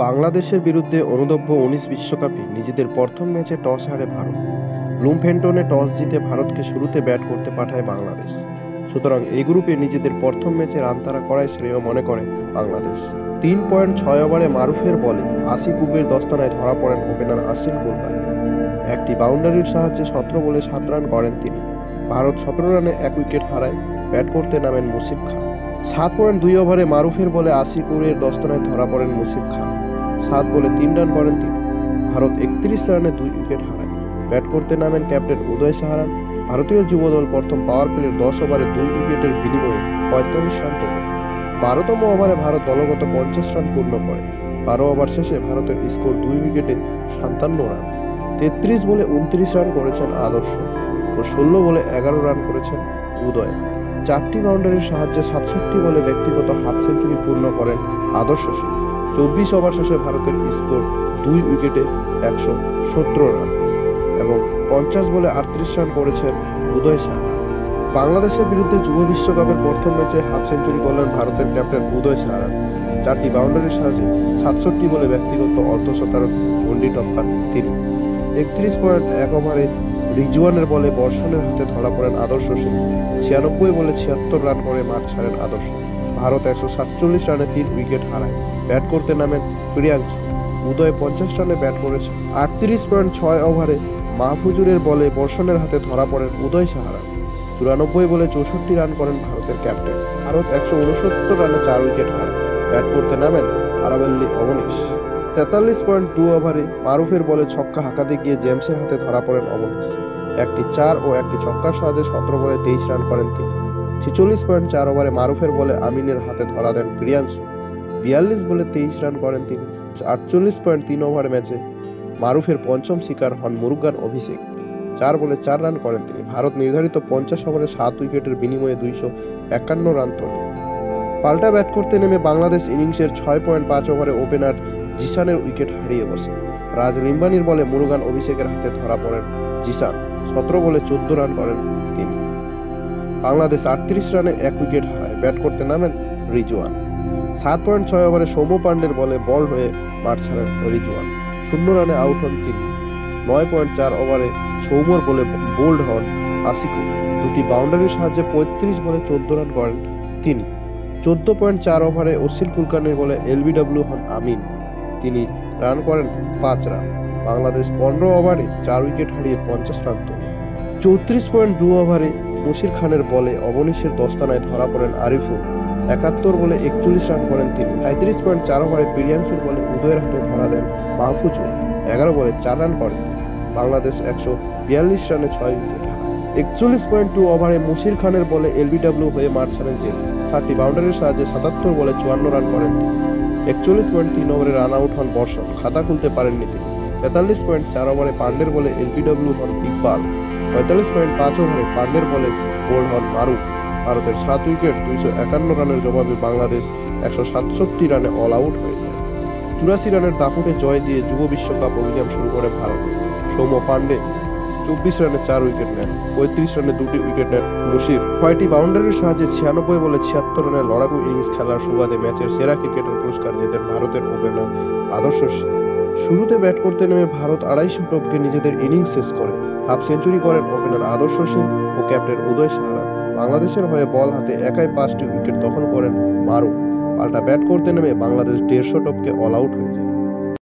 বাংলাদেশের বিরুদ্ধে অনূর্ধ্ব-19 বিশ্বকাপে নিজেদের প্রথম ম্যাচে টস হারে ভারত। ব্লুমফেন্টনে টস জিতে ভারতকে শুরুতে ব্যাট করতে পাঠায় বাংলাদেশ। সুতরাং এই গ্রুপে নিজেদের প্রথম ম্যাচে রান তাড়া করাই শ্রেয় মনে করে বাংলাদেশ। 3.6 ওভারে মারুফের বলে আসিকুবের দস্তানায় ধরা পড়েন ওপেনার আসিন কুলকার্নি। একটি বাউন্ডারির সাহায্যে 17 বলে 7 রান করেন তিনি। ভারত 17 রানে 1 উইকেট হারায়। ব্যাট করতে নামেন মুশফিক খান। 7.2 ওভারে মারুফের বলে আসিকুরের দস্তানায় ধরা পড়েন মুশফিক খান। 7 বলে 3 রান করেন তিনি। ভারত 31 রানে 2 উইকেট হারায়। ব্যাট করতে নামেন ক্যাপ্টেন উদয় সাহারান। ভারতীয় যুবদল প্রথম পাওয়ার প্লের 10 ওভারে 2 উইকেটের বিনিময়ে 45 রান তোলে। 12তম ওভারে ভারত দলগত 50 রান পূর্ণ করে। 12 ওভার শেষে ভারতের স্কোর 2 উইকেটে 57 রান। 33 বলে 29 রান করেছেন আদর্শ ও 16 বলে 11 রান করেছেন উদয়। 4টি বাউন্ডারির সাহায্যে 67 বলে ব্যক্তিগত হাফ সেঞ্চুরি পূর্ণ করেন আদর্শ সিং। 24 ওভার শেষে ভারতের স্কোর 2 উইকেটে 117 রান এবং 50 বলে 38 রান করেছেন উদয় সাহারান। বাংলাদেশের বিরুদ্ধে যুব বিশ্বকাপের প্রথম ম্যাচে হাফ সেঞ্চুরি করলেন ভারতের ক্যাপ্টেন উদয় সাহারান। 4টি বাউন্ডারির সাহায্যে 67 বলে ব্যক্তিগত অর্ধশতরান গন্ডি টপকান তিনি। 31.1 ওভারে রিজওয়ানের বলে বর্ষণের হাতে ধরা পড়েন আদর্শ সিং। 96 বলে 76 রান করে মাঠ ছাড়েন আদর্শ। ভারত 147 রানে 3 উইকেট হারায়। ব্যাট করতে নামেন প্রিয়াংশু। উদয় 50 রানে ব্যাট করেছে। 38.6 ওভারে মাহফুজুরের বলে বর্ষণের হাতে ধরা পড়েন উদয় সাহারান। 94 বলে 64 রান করেন ভারতের ক্যাপ্টেন। ভারত 169 রানে 4 উইকেট হারায়। ব্যাট করতে নামেন আরাবেল্লি অবনীশ। 43.2 ওভারে মারুফের বলে ছক্কা হাঁকাতে গিয়ে জেমসের হাতে ধরা পড়েন অবনীশ। একটি 4 ও একটি ছক্কার সাহায্যে 17 বলে 23 রান করেন তিনি। 46.4 ওভারে মারুফের বলে আমিনের হাতে ধরা দেন প্রিয়াংশু। 42 বলে 23 রান করেন তিনি। 48.3 ওভার ম্যাচে মারুফের পঞ্চম শিকার হন মুরুগান অভিষেক। 4 বলে 4 রান করেন তিনি। ভারত নির্ধারিত 50 ওভারে 7 উইকেটের বিনিময়ে 251 রান তোলে। পাল্টা ব্যাট করতে নেমে বাংলাদেশ ইনিংসের 6.5 ওভারে ওপেনার জিসানের উইকেট হারিয়ে বসে। রাজ লিম্বানির বলে মুরুগান অভিষেকের হাতে ধরা পড়েন জিসান। 17 বলে 14 রান করেন তিনি। বাংলাদেশ 38 রানে 1 উইকেট হারায়। ব্যাট করতে নামেন রিজওয়ান। 7.6 ওভারে সৌম্য পান্ডের বলে বল হয়ে মাঠ ছাড়েন রিজওয়ান। 0 রানে আউট হন তিনি। 9.4 ওভারে সৌম্যর বলে বোল্ড হন আসিকু। 2টি বাউন্ডারির সাহায্যে 35 বলে 14 রান করেন তিনি। 14.4 ওভারে অসিল কুলকার্নির বলে এলবিডব্লিউ হন আমিন। তিনি রান করেন 5 রান। বাংলাদেশ 15 ওভারে 4 উইকেট হারিয়ে 50 রান তোলে। 34.2 ওভারে মুশির খানের বলে অবনীশের দস্তানায় ধরা পড়েন আরিফুল। 71 বলে 41 রান করেন তিনি। 35.4 ওভারে প্রিয়াংশুর বলে উদয়ের হাতে ধরা দেন মাহফুজুর। 11 বলে 4 রান করেন তিনি। বাংলাদেশ 142 রানে 6 উইকেট হারায়। 41.2 ওভারে মুশির খানের বলে এলবিডব্লিউ হয়ে মাঠ ছাড়েন জেমস। 7টি বাউন্ডারির সাহায্যে 77 বলে 54 রান করেন তিনি। 41.3 ওভারে রান আউট হন বর্ষণ। খাতা খুলতে পারেননি তিনি। 43.4 ওভারে পান্ডের বলে এলবিডব্লিউ হন ইকবাল। 45.5 ওভারে পান্ডের বলে বোল্ড হন মারুফ। ভারতের 7 উইকেট 251 রানের জবাবে বাংলাদেশ 167 রানে অল আউট হয়ে যায়। 84 রানের দাপুটে জয় দিয়ে যুব বিশ্বকাপ অভিযান শুরু করে ভারত। সৌম্য পান্ডে 24 রানে 4 উইকেট নেন। 35 রানে 2টি উইকেট নেন মুশির। 6টি বাউন্ডারির সাহায্যে 96 বলে 76 রানের লড়াকু ইনিংস খেলার সুবাদে ম্যাচের সেরা ক্রিকেটার পুরস্কার জেতেন ভারতের ওপেনার আদর্শ সিং। শুরুতে ব্যাট করতে নেমে ভারত 250 টপকে নিজেদের ইনিংস শেষ করে। হাফ সেঞ্চুরি করেন ওপেনার আদর্শ সিং ও ক্যাপ্টেন উদয় সাহারান। বাংলাদেশের হয়ে বল হাতে একাই 5টি উইকেট দখল করেন মারুফ। পাল্টা ব্যাট করতে নেমে বাংলাদেশ 150 টপকে অল আউট হয়ে যায়।